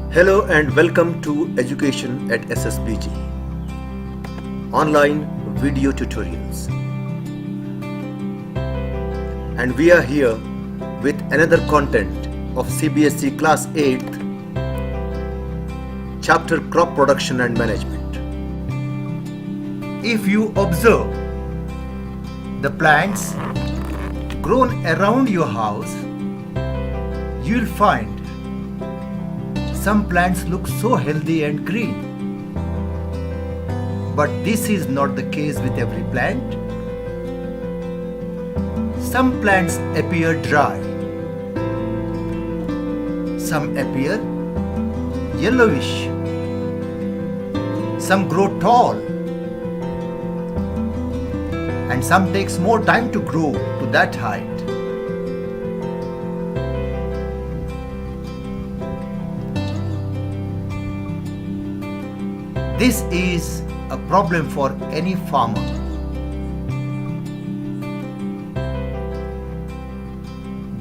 Hello and welcome to Education at SSBG, online video tutorials. And we are here with another content of CBSE Class 8th, Chapter Crop Production and Management. If you observe the plants grown around your house, you'll find some plants look so healthy and green. But this is not the case with every plant. Some plants appear dry. Some appear yellowish. Some grow tall. And some takes more time to grow to that height. This is a problem for any farmer.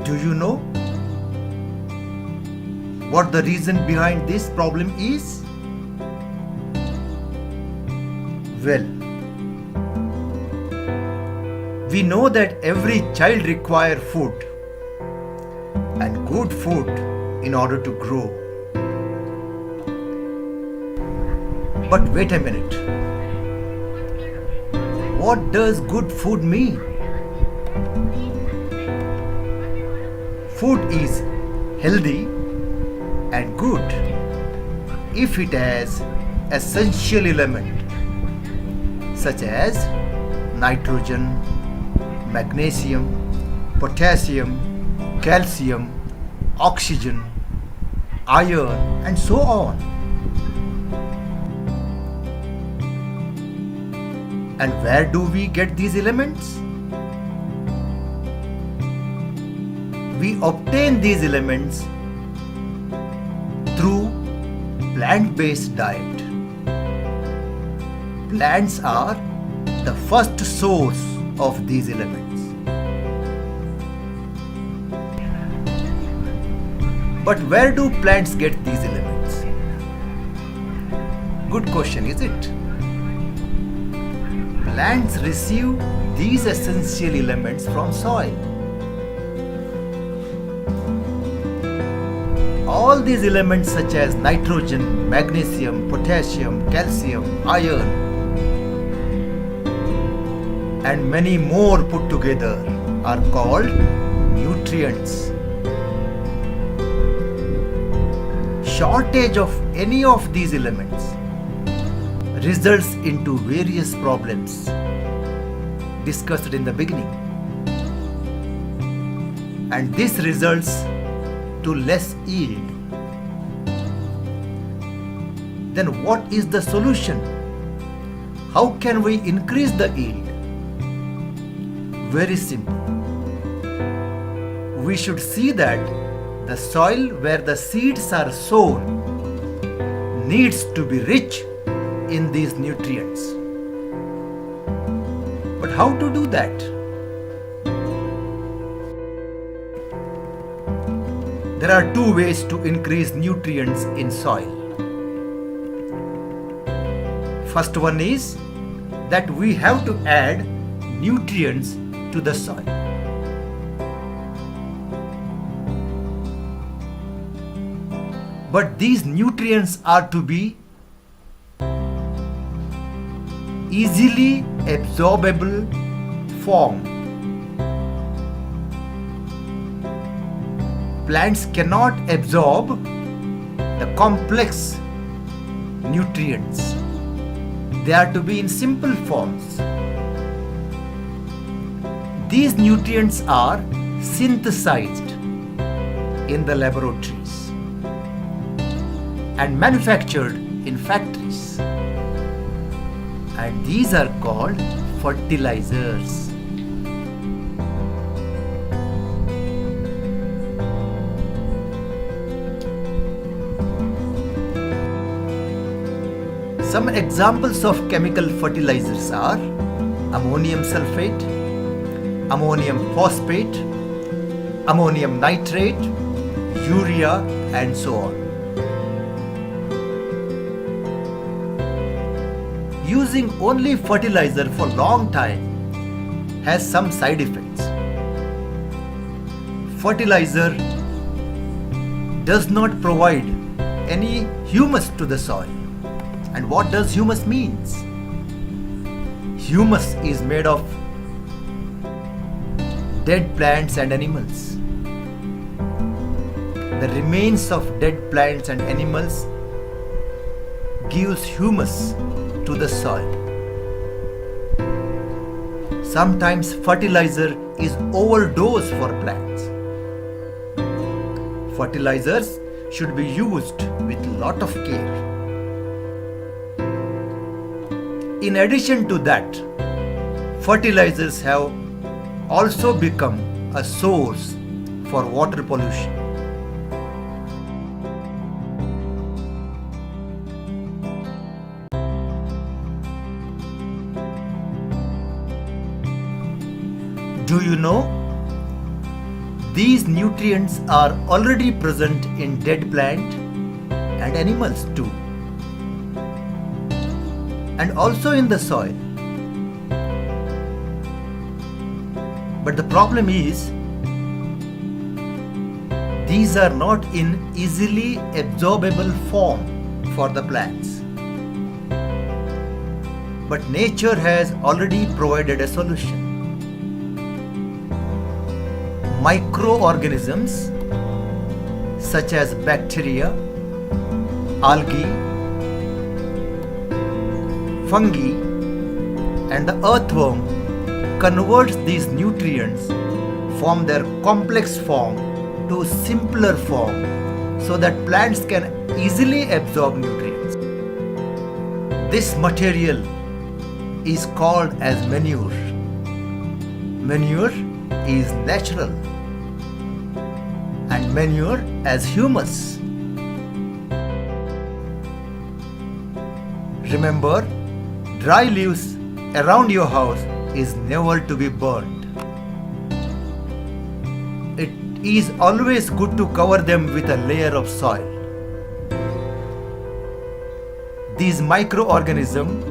Do you know what the reason behind this problem is? Well, we know that every child requires food and good food in order to grow. But wait a minute. What does good food mean? Food is healthy and good if it has essential elements such as nitrogen, magnesium, potassium, calcium, oxygen, iron, and so on. And where do we get these elements? We obtain these elements through plant-based diet. Plants are the first source of these elements. But where do plants get these elements? Good question, is it? Plants receive these essential elements from soil. All these elements such as nitrogen, magnesium, potassium, calcium, iron, and many more put together are called nutrients. Shortage of any of these elements results into various problems discussed in the beginning, and this results to less yield. Then what is the solution? How can we increase the yield? Very simple. We should see that the soil where the seeds are sown needs to be rich in these nutrients. But how to do that? There are two ways to increase nutrients in soil. First one is that we have to add nutrients to the soil. But these nutrients are to be easily absorbable form. Plants cannot absorb the complex nutrients. They are to be in simple forms. These nutrients are synthesized in the laboratories and manufactured in factories. And these are called fertilizers. Some examples of chemical fertilizers are ammonium sulfate, ammonium phosphate, ammonium nitrate, urea, and so on. using only fertilizer for long time has some side effects. Fertilizer does not provide any humus to the soil. And what does humus means? Humus is made of dead plants and animals. The remains of dead plants and animals gives humus to the soil. Sometimes fertilizer is overdose for plants. Fertilizers should be used with lot of care. In addition to that, fertilizers have also become a source for water pollution. Do you know? These nutrients are already present in dead plant and animals too, and also in the soil. But the problem is, these are not in easily absorbable form for the plants. But nature has already provided a solution. Microorganisms such as bacteria, algae, fungi, and the earthworm converts these nutrients from their complex form to simpler form so that plants can easily absorb nutrients. This material is called as manure. Manure is natural, and manure as humus. Remember, dry leaves around your house is never to be burned. It is always good to cover them with a layer of soil. These microorganisms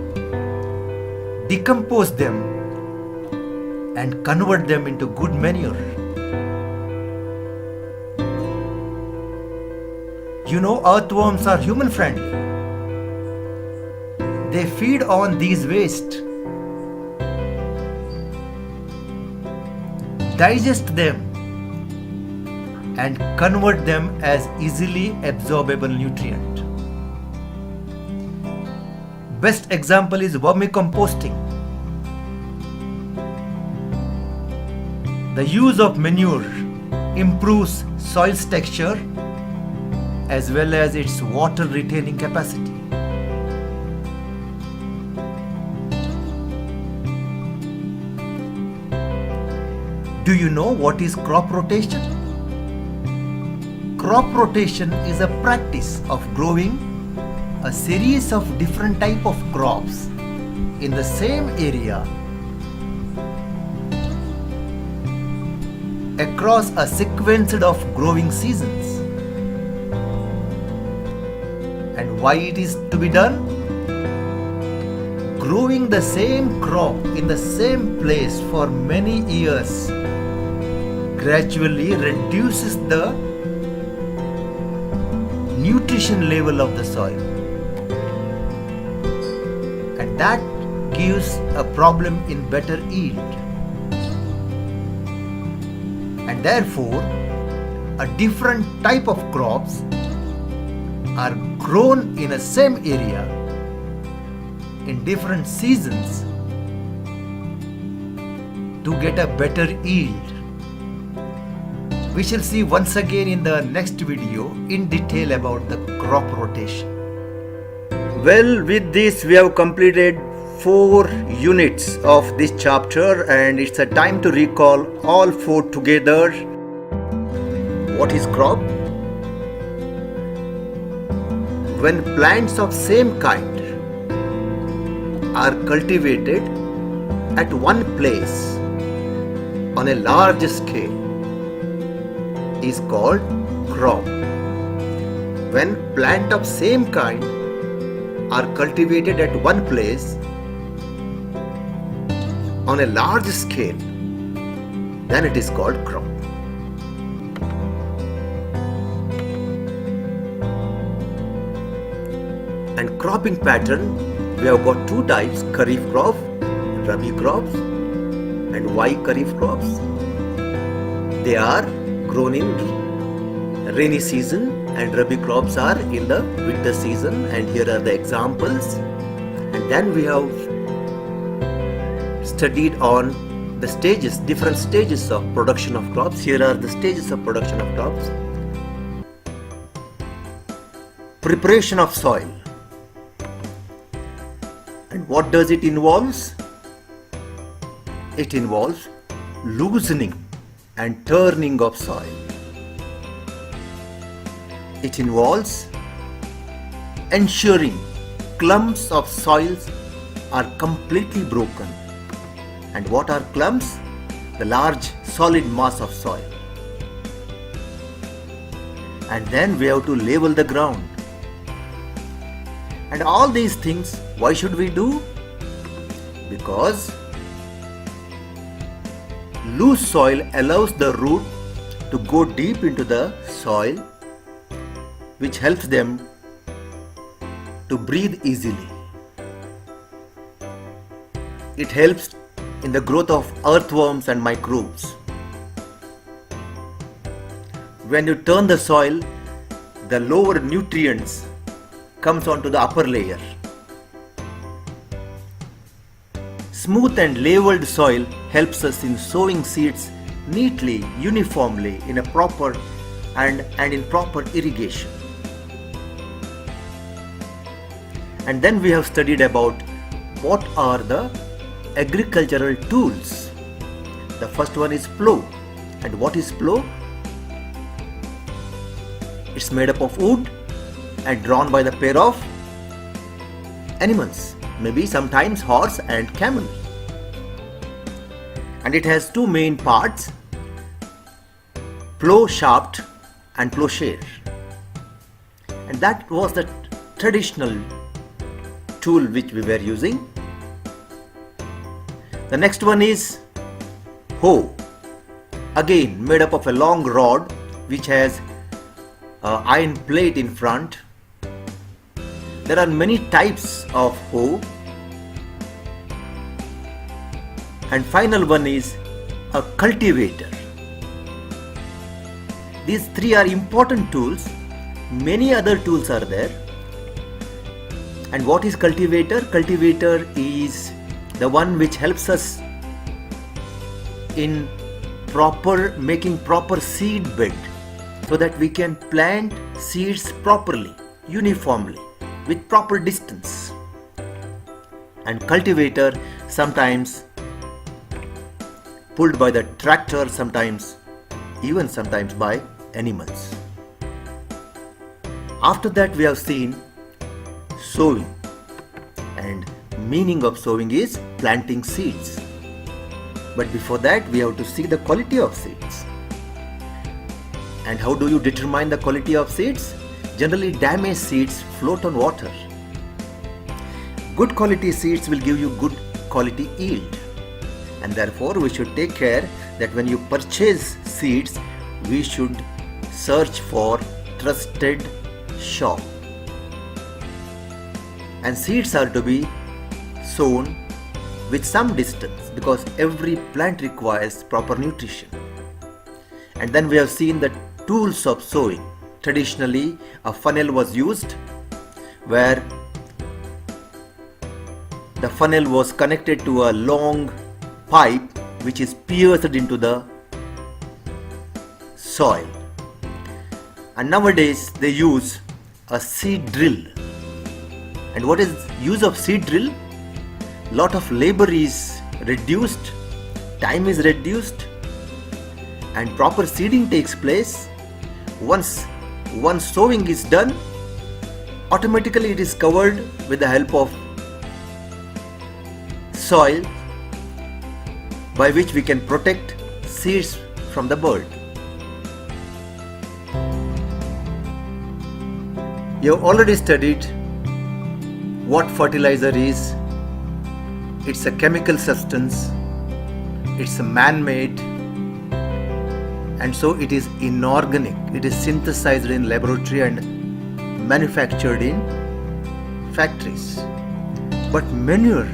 decompose them and convert them into good manure. You know, earthworms are human friendly. They feed on these waste, digest them, and convert them as easily absorbable nutrient. Best example is vermicomposting. The use of manure improves soil's texture as well as its water retaining capacity. Do you know what is crop rotation? Crop rotation is a practice of growing a series of different type of crops in the same area across a sequence of growing seasons. And why it is to be done? Growing the same crop in the same place for many years gradually reduces the nutrition level of the soil, and that gives a problem in better yield. And therefore, a different type of crops are grown in a same area in different seasons to get a better yield. We shall see once again in the next video in detail about the crop rotation. Well, with this we have completed 4 units of this chapter, and it's a time to recall all 4 together. What is crop? When plants of same kind are cultivated at one place on a large scale is called crop. When plants of same kind are cultivated at one place on a large scale, then it is called crop. And cropping pattern, we have got two types: Kharif crop, Rabi crops. And why Kharif crops? They are grown in rainy season and Rabi crops are in the winter season, and here are the examples. And then we have studied on the stages, different stages of production of crops. Here are the stages of production of crops. Preparation of soil. And what does it involve? It involves loosening and turning of soil. It involves ensuring clumps of soils are completely broken. And what are clumps? The large solid mass of soil. And then we have to level the ground. And all these things, why should we do? Because loose soil allows the root to go deep into the soil, which helps them to breathe easily. It helps in the growth of earthworms and microbes. When you turn the soil, the lower nutrients comes onto the upper layer. Smooth and leveled soil helps us in sowing seeds neatly, uniformly, in a proper and in proper irrigation. And then we have studied about what are the agricultural tools. The first one is plow. And what is plow? It's made up of wood and drawn by the pair of animals, maybe sometimes horse and camel. And it has two main parts: plow shaft and plowshare. And that was the traditional tool which we were using. The next one is hoe. Again made up of a long rod which has an iron plate in front. There are many types of hoe. And final one is a cultivator. These three are important tools. Many other tools are there. And what is cultivator? Cultivator is the one which helps us in making proper seed bed, so that we can plant seeds properly, uniformly, with proper distance. And cultivator sometimes pulled by the tractor, sometimes by animals. After that we have seen sowing, and meaning of sowing is planting seeds. But before that we have to see the quality of seeds. And how do you determine the quality of seeds? Generally, damaged seeds float on water. Good quality seeds will give you good quality yield. And therefore we should take care that when you purchase seeds, we should search for trusted shop. And seeds are to be sown with some distance, because every plant requires proper nutrition. And then we have seen the tools of sowing. Traditionally, a funnel was used, where the funnel was connected to a long pipe which is pierced into the soil. And nowadays they use a seed drill. And what is use of seed drill? Lot of labor is reduced, time is reduced, and proper seeding takes place. Once sowing is done, automatically it is covered with the help of soil, by which we can protect seeds from the bird. You have already studied what fertilizer is. It's a chemical substance, it's a man-made, and so it is inorganic. It is synthesized in laboratory and manufactured in factories. But manure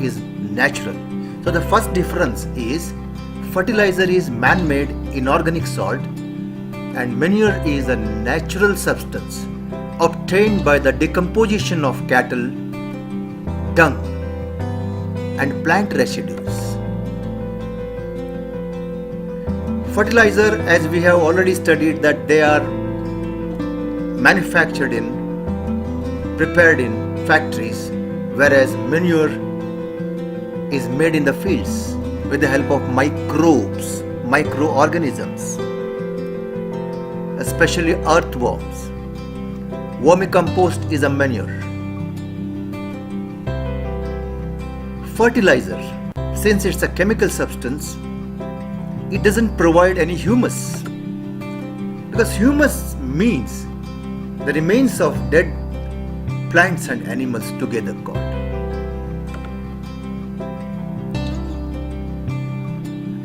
is natural. So the first difference is fertilizer is man-made inorganic salt and manure is a natural substance obtained by the decomposition of cattle, dung and plant residues. Fertilizer, as we have already studied, that they are manufactured in, prepared in factories, whereas manure is made in the fields with the help of microbes, microorganisms, especially earthworms. Vermicompost is a manure. Fertilizer, since it's a chemical substance, it doesn't provide any humus, because humus means the remains of dead plants and animals together got.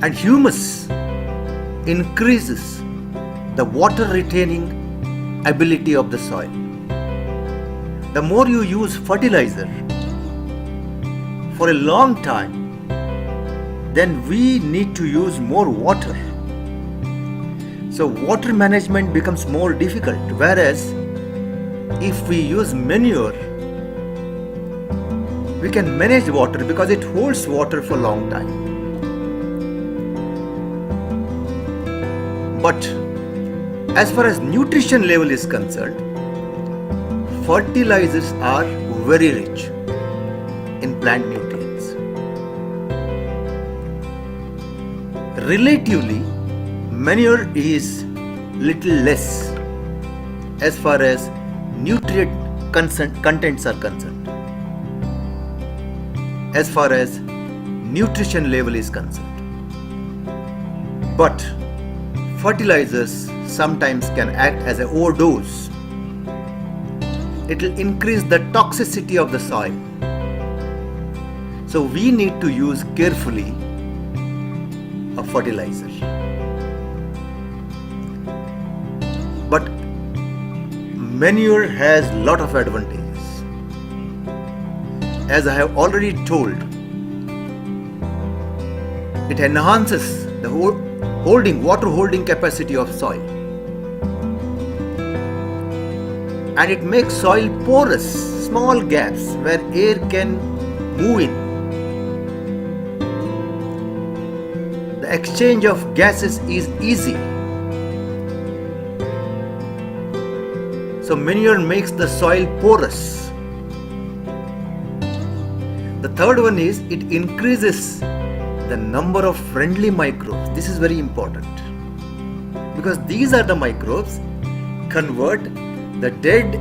And humus increases the water retaining ability of the soil. The more you use fertilizer for a long time, then we need to use more water. So water management becomes more difficult, whereas if we use manure, we can manage water because it holds water for a long time. But as far as nutrition level is concerned, fertilizers are very rich in plant nutrients. Relatively, manure is little less as far as nutrient contents are concerned, as far as nutrition level is concerned. But fertilizers sometimes can act as an overdose. It will increase the toxicity of the soil. So we need to use carefully a fertilizer. But manure has a lot of advantages. As I have already told, it enhances the water holding capacity of soil, and it makes soil porous, small gaps where air can move in. The exchange of gases is easy. So manure makes the soil porous. The third one is it increases the number of friendly microbes. This is very important because these are the microbes convert the dead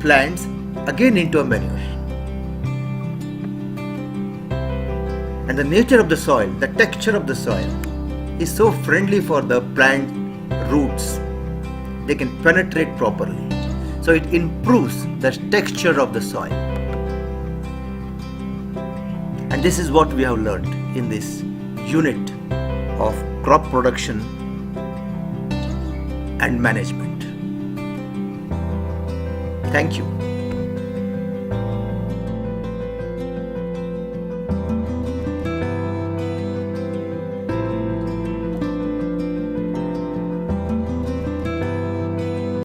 plants again into a manure. And the nature of the soil, the texture of the soil is so friendly for the plant roots. They can penetrate properly. So it improves the texture of the soil. And this is what we have learned in this unit of crop production and management. Thank you.